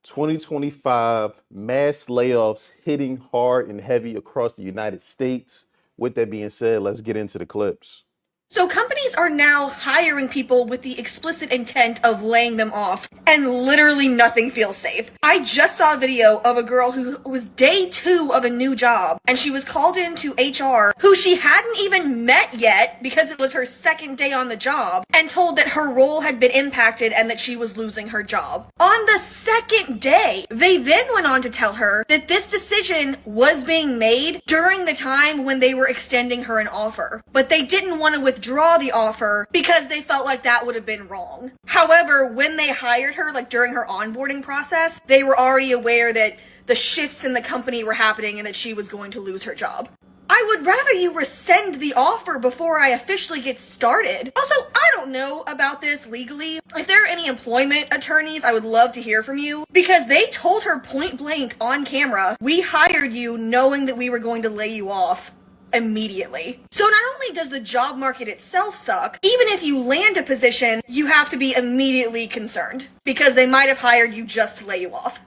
2025 mass layoffs hitting hard and heavy across the United States. With that being said, let's get into the clips. So companies are now hiring people with the explicit intent of laying them off, and literally nothing feels safe. I just saw a video of a girl who was day 2 of a new job, and she was called into HR, who she hadn't even met yet because it was her second day on the job, and told that her role had been impacted and that she was losing her job. On the second day, they then went on to tell her that this decision was being made during the time when they were extending her an offer, but they didn't want to withdraw the offer because they felt like that would have been wrong. However, when they hired her, like during her onboarding process, they were already aware that the shifts in the company were happening and that she was going to lose her job. I would rather you rescind the offer before I officially get started. Also, I don't know about this legally. If there are any employment attorneys, I would love to hear from you, because they told her point blank on camera, we hired you knowing that we were going to lay you off immediately. So not only does the job market itself suck, even if you land a position, you have to be immediately concerned because they might have hired you just to lay you off.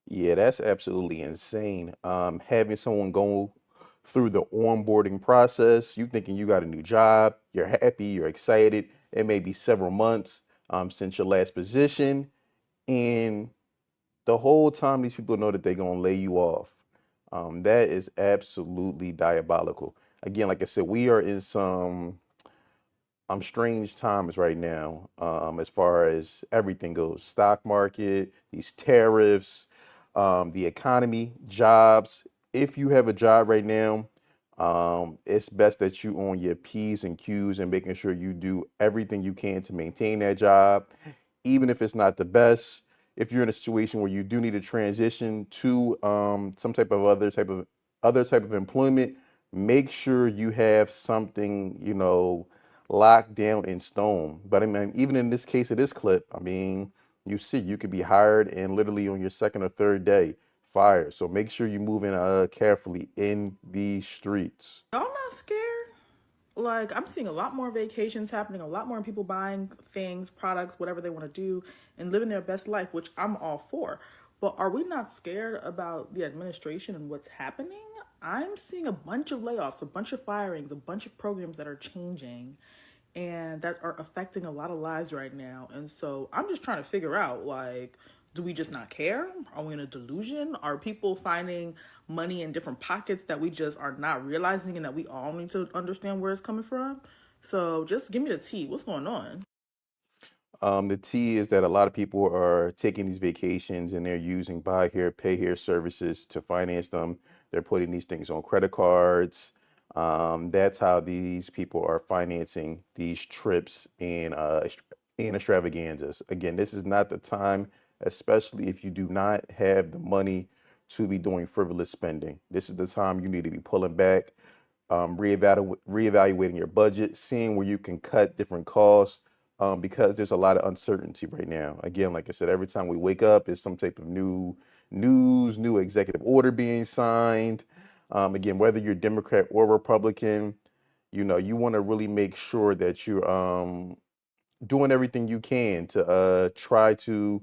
Yeah, that's absolutely insane. Having someone go through the onboarding process, you thinking you got a new job, you're happy, you're excited. It may be several months since your last position, and the whole time these people know that they're gonna lay you off. That is absolutely diabolical. Again, like I said, we are in some strange times right now, as far as everything goes. Stock market, these tariffs, the economy, jobs. If you have a job right now, it's best that you on your P's and Q's and making sure you do everything you can to maintain that job, even if it's not the best. If you're in a situation where you do need to transition to some type of other type of employment, make sure you have something, locked down in stone. But I mean, even in this case of this clip, I mean, you see, you could be hired and literally on your second or third day fired. So make sure you move in carefully in these streets. Y'all not scared? Like, I'm seeing a lot more vacations happening, a lot more people buying things, products, whatever they want to do, and living their best life, which I'm all for. But are we not scared about the administration and what's happening? I'm seeing a bunch of layoffs, a bunch of firings, a bunch of programs that are changing and that are affecting a lot of lives right now. And so I'm just trying to figure out, like, do we just not care? Are we in a delusion? Are people finding money in different pockets that we just are not realizing and that we all need to understand where it's coming from? So just give me the tea. What's going on? The T is that a lot of people are taking these vacations and they're using buy here, pay here services to finance them. They're putting these things on credit cards. That's how these people are financing these trips and extravaganzas. Again, this is not the time, especially if you do not have the money to be doing frivolous spending. This is the time you need to be pulling back, reevaluating your budget, seeing where you can cut different costs, because there's a lot of uncertainty right now. Again, like I said, every time we wake up, it's some type of new news, new executive order being signed. Again, whether you're Democrat or Republican, you want to really make sure that you're doing everything you can to try to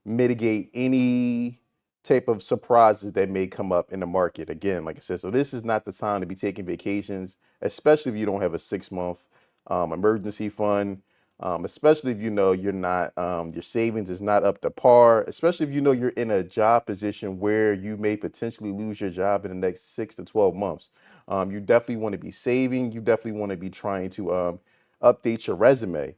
mitigate any type of surprises that may come up in the market. Again, like I said, so this is not the time to be taking vacations, especially if you don't have a 6 month emergency fund. Especially if you know you're not, your savings is not up to par, especially if you know you're in a job position where you may potentially lose your job in the next 6 to 12 months. You definitely want to be saving. You definitely want to be trying to update your resume.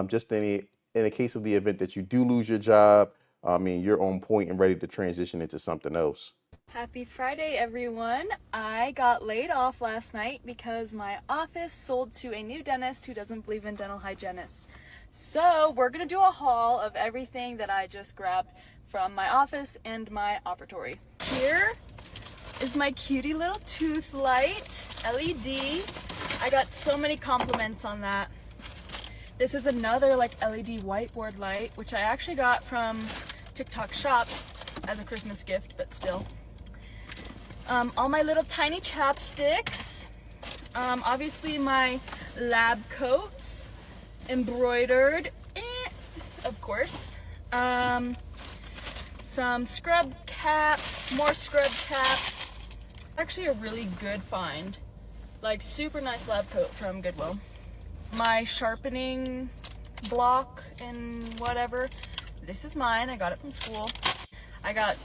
Just in the case of the event that you do lose your job, I mean, you're on point and ready to transition into something else. Happy Friday, everyone. I got laid off last night because my office sold to a new dentist who doesn't believe in dental hygienists. So we're gonna do a haul of everything that I just grabbed from my office and my operatory. Here is my cutie little tooth light, LED. I got so many compliments on that. This is another like LED whiteboard light, which I actually got from TikTok Shop as a Christmas gift, but still. All my little tiny chapsticks, obviously my lab coats, embroidered, of course, some scrub caps, more scrub caps. Actually a really good find. Like super nice lab coat from Goodwill. My sharpening block and whatever. This is mine, I got it from school. I got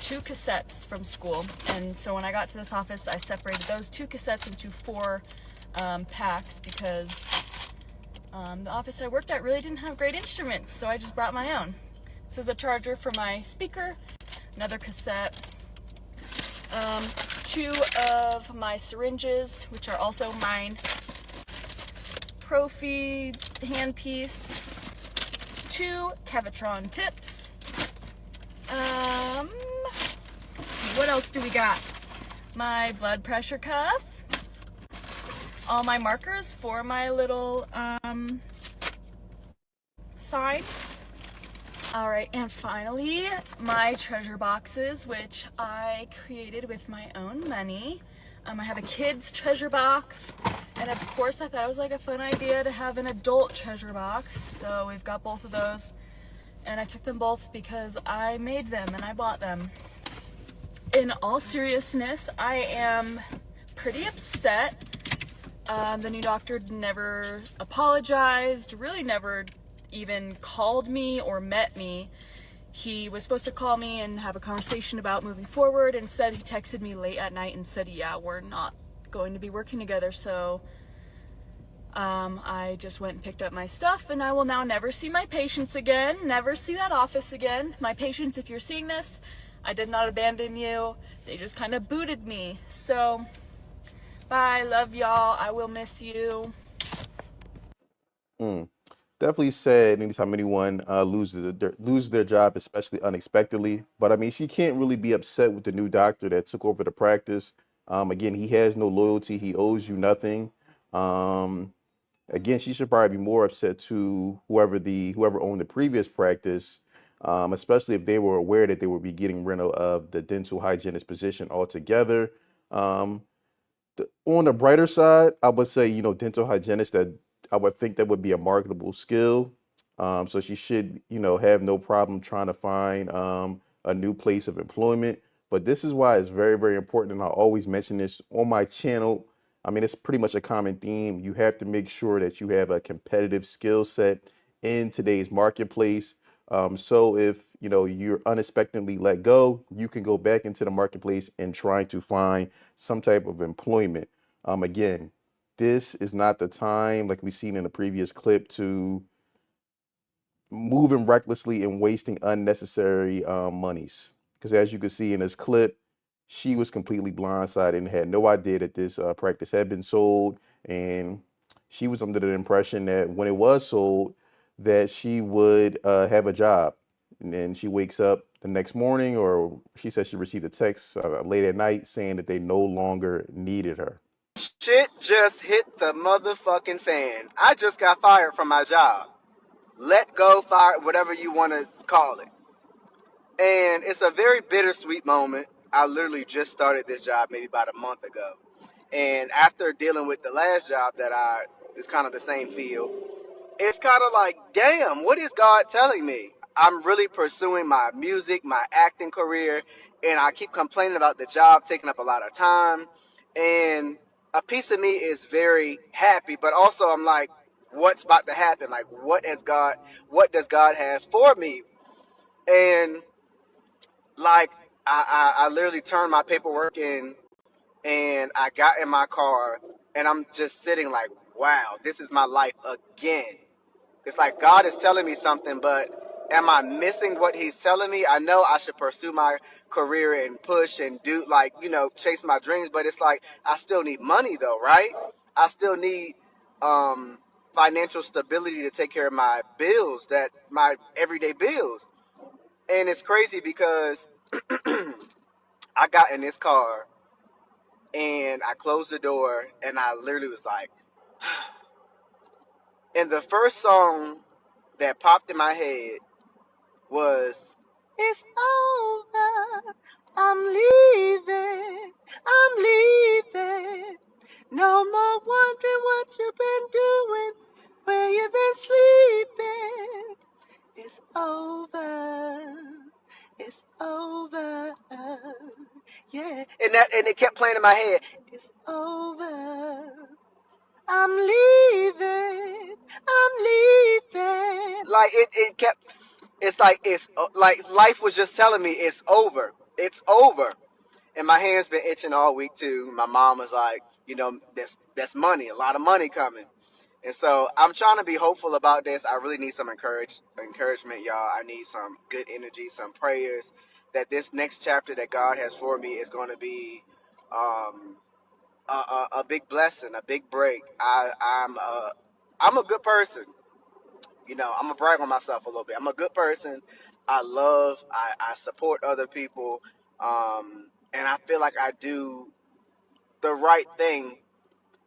2 cassettes from school, and so when I got to this office I separated those 2 cassettes into 4 packs because the office I worked at really didn't have great instruments, so I just brought my own. This is a charger for my speaker, another cassette, 2 of my syringes, which are also mine, Profi handpiece, 2 Kevitron tips. Let's see, what else do we got? My blood pressure cuff, all my markers for my little sign. All right, and finally, my treasure boxes, which I created with my own money. I have a kid's treasure box, and of course I thought it was like a fun idea to have an adult treasure box, so we've got both of those, and I took them both because I made them and I bought them. In all seriousness, I am pretty upset. The new doctor never apologized, really never even called me or met me. He was supposed to call me and have a conversation about moving forward. Instead, he texted me late at night and said, yeah, we're not going to be working together. So I just went and picked up my stuff, and I will now never see my patients again, never see that office again. My patients, if you're seeing this, I did not abandon you. They just kind of booted me. So bye, love y'all. I will miss you. Mm. Definitely sad anytime anyone loses their job, especially unexpectedly. But I mean, she can't really be upset with the new doctor that took over the practice. Again, he has no loyalty. He owes you nothing. Um, Again, she should probably be more upset to whoever owned the previous practice, especially if they were aware that they would be getting rid of the dental hygienist position altogether. Um, on the brighter side, I would say, dental hygienist, that I would think that would be a marketable skill. So she should, have no problem trying to find a new place of employment. But this is why it's very, very important, and I always mention this on my channel. I mean, it's pretty much a common theme. You have to make sure that you have a competitive skill set in today's marketplace. So if you're unexpectedly let go, you can go back into the marketplace and try to find some type of employment. Again, this is not the time, like we've seen in the previous clip, to moving recklessly and wasting unnecessary monies. Because as you can see in this clip, she was completely blindsided and had no idea that this practice had been sold. And she was under the impression that when it was sold, that she would have a job. And then she wakes up the next morning, or she says she received a text late at night saying that they no longer needed her. Shit just hit the motherfucking fan. I just got fired from my job. Let go, fired, whatever you want to call it. And it's a very bittersweet moment. I literally just started this job maybe about a month ago. And after dealing with the last job is kind of the same field, it's kind of like, damn, what is God telling me? I'm really pursuing my music, my acting career, and I keep complaining about the job taking up a lot of time. And a piece of me is very happy, but also I'm like, what's about to happen? Like, what does God have for me? And like, I literally turned my paperwork in, and I got in my car, and I'm just sitting like, wow, this is my life again. It's like God is telling me something, but am I missing what he's telling me? I know I should pursue my career and push and do, like, chase my dreams, but it's like I still need money though, right? I still need financial stability to take care of my bills, my everyday bills. And it's crazy because I got in this car and I closed the door and I literally was like, and the first song that popped in my head was, it's over, I'm leaving, I'm leaving. No more wondering what you've been doing, where you've been sleeping. It's over, It's over. Yeah. And it kept playing in my head. It's over. I'm leaving. I'm leaving. Like it kept. It's like life was just telling me it's over. It's over. And my hands been itching all week too. My mom was like, that's money, a lot of money coming. And so I'm trying to be hopeful about this. I really need some encouragement, y'all. I need some good energy, some prayers that this next chapter that God has for me is going to be um, a big blessing, a big break. I'm a good person. I'm gonna brag on myself a little bit. I'm a good person. I support other people, and I feel like I do the right thing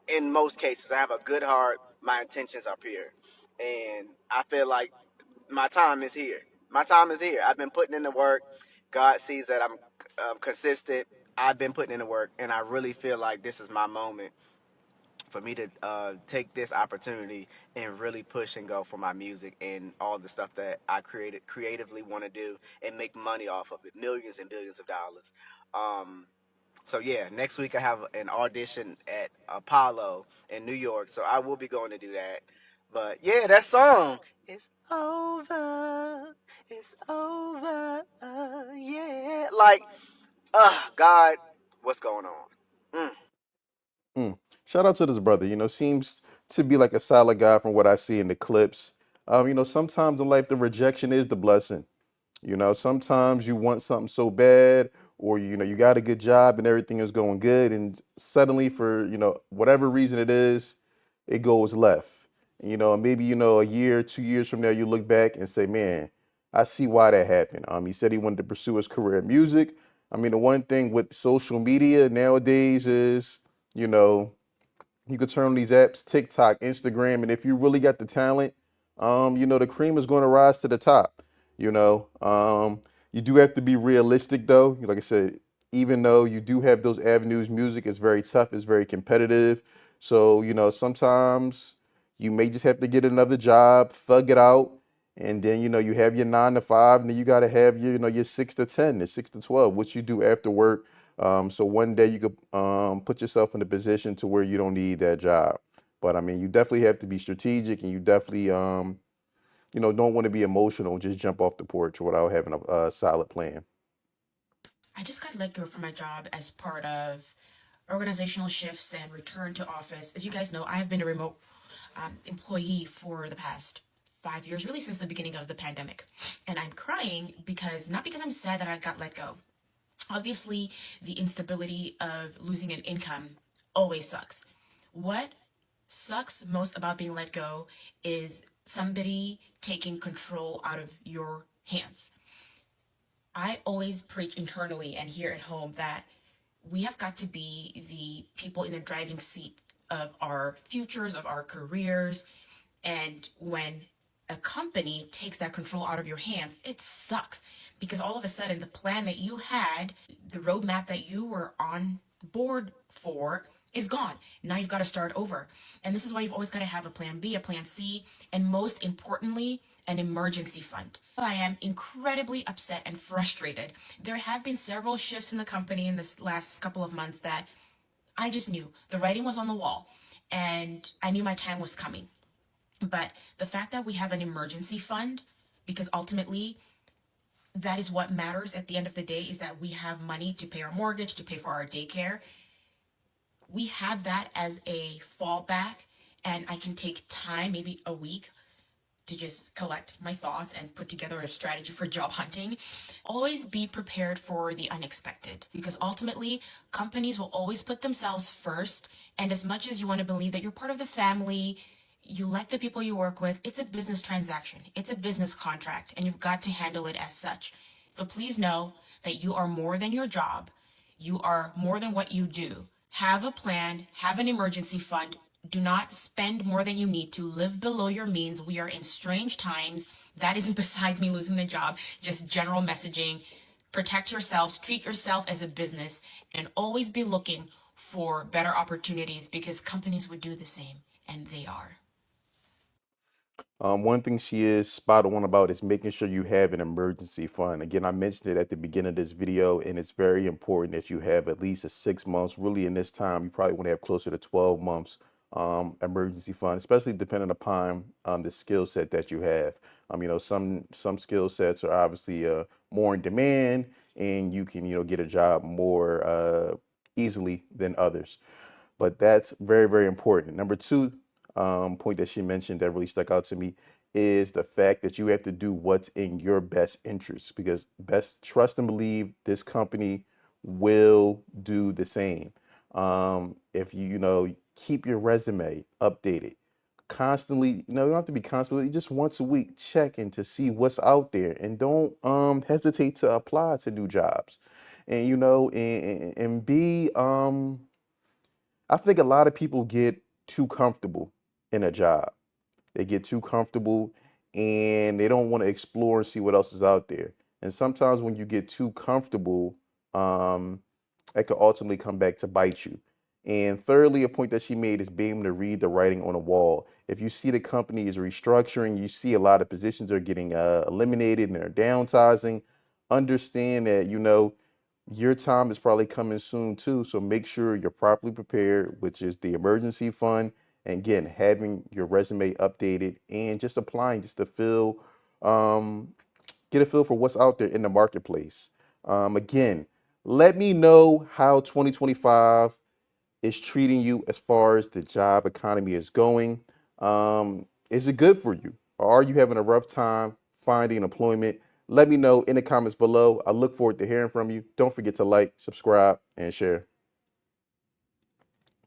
in most cases. I have a good heart. My intentions are pure, and I feel like my time is here. My time is here. I've been putting in the work. God sees that I'm consistent. I've been putting in the work, and I really feel like this is my moment for me to take this opportunity and really push and go for my music and all the stuff that I creatively want to do and make money off of it, millions and billions of dollars. So yeah, next week I have an audition at Apollo in New York, so I will be going to do that. But yeah, that song, it's over, it's over, yeah. Like, God, what's going on? Mm. Mm. Shout out to this brother. Seems to be like a solid guy from what I see in the clips. Sometimes in life the rejection is the blessing. Sometimes you want something so bad, or you got a good job and everything is going good, and suddenly for whatever reason it is, it goes left. Maybe a year, 2 years from now, you look back and say, "Man, I see why that happened." He said he wanted to pursue his career in music. The one thing with social media nowadays is, you know, you could turn on these apps, TikTok, Instagram, and if you really got the talent, the cream is going to rise to the top. You do have to be realistic, though. Like I said, even though you do have those avenues, music is very tough, it's very competitive. So, sometimes you may just have to get another job, thug it out, and then, you have your 9 to 5, and then you got to have your, your 6 to 10, the 6 to 12, which you do after work. So one day you could put yourself in a position to where you don't need that job. But you definitely have to be strategic, and you definitely, don't want to be emotional, just jump off the porch without having a solid plan. I just got let go from my job as part of organizational shifts and return to office. As you guys know, I have been a remote employee for the past 5 years, really since the beginning of the pandemic. And I'm crying because, not because I'm sad that I got let go. Obviously, the instability of losing an income always sucks. What sucks most about being let go is somebody taking control out of your hands. I always preach internally and here at home that we have got to be the people in the driving seat of our futures, of our careers. And when a company takes that control out of your hands, it sucks because all of a sudden the plan that you had, the roadmap that you were on board for, is gone. Now you've got to start over. And this is why you've always got to have a plan B, a plan C, and most importantly, an emergency fund. I am incredibly upset and frustrated. There have been several shifts in the company in this last couple of months that I just knew the writing was on the wall and I knew my time was coming. But the fact that we have an emergency fund, because ultimately that is what matters at the end of the day, is that we have money to pay our mortgage, to pay for our daycare. We have that as a fallback, and I can take time, maybe a week, to just collect my thoughts and put together a strategy for job hunting. Always be prepared for the unexpected, because ultimately companies will always put themselves first. And as much as you want to believe that you're part of the family, you like the people you work with, it's a business transaction. It's a business contract, and you've got to handle it as such. But please know that you are more than your job. You are more than what you do. Have a plan, have an emergency fund. Do not spend more than you need to. Live below your means. We are in strange times. That isn't beside me losing the job, just general messaging. Protect yourselves, treat yourself as a business, and always be looking for better opportunities, because companies would do the same, and they are. One thing she is spot on about is making sure you have an emergency fund. Again, I mentioned it at the beginning of this video, and it's very important that you have at least a 6 months. Really, in this time, you probably want to have closer to 12 months emergency fund, especially depending upon the skill set that you have. Some skill sets are obviously more in demand, and you can get a job more easily than others. But that's very, very important. Number two, point that she mentioned that really stuck out to me is the fact that you have to do what's in your best interest, because best trust and believe this company will do the same. If keep your resume updated constantly. You don't have to be constantly, just once a week checking to see what's out there, and don't hesitate to apply to new jobs. And and be I think a lot of people get too comfortable in a job. They get too comfortable and they don't want to explore and see what else is out there. And sometimes when you get too comfortable, um, that could ultimately come back to bite you. And thirdly, a point that she made is being able to read the writing on the wall. If you see the company is restructuring, you see a lot of positions are getting eliminated and they're downsizing, understand that, your time is probably coming soon too. So make sure you're properly prepared, which is the emergency fund. And again, having your resume updated and just applying just to um, get a feel for what's out there in the marketplace. Again, let me know how 2025 is treating you as far as the job economy is going. Is it good for you? Or are you having a rough time finding employment? Let me know in the comments below. I look forward to hearing from you. Don't forget to like, subscribe, and share.